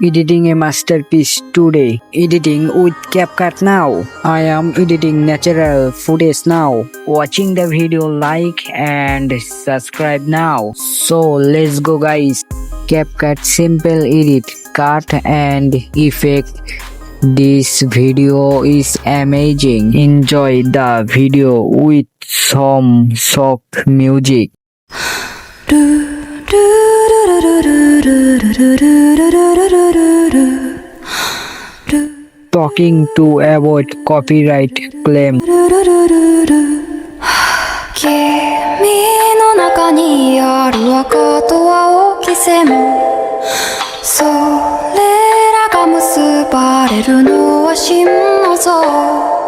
Editing a masterpiece today. Editing with CapCut now. I am editing natural footage now. Watching the video, like and subscribe now. So let's go guys. CapCut simple edit, cut and effect. This video is amazing. Enjoy the video with some soft music. Talking to avoid copyright claim. 君の中にある赤と青き線それらが結ばれるのは心の像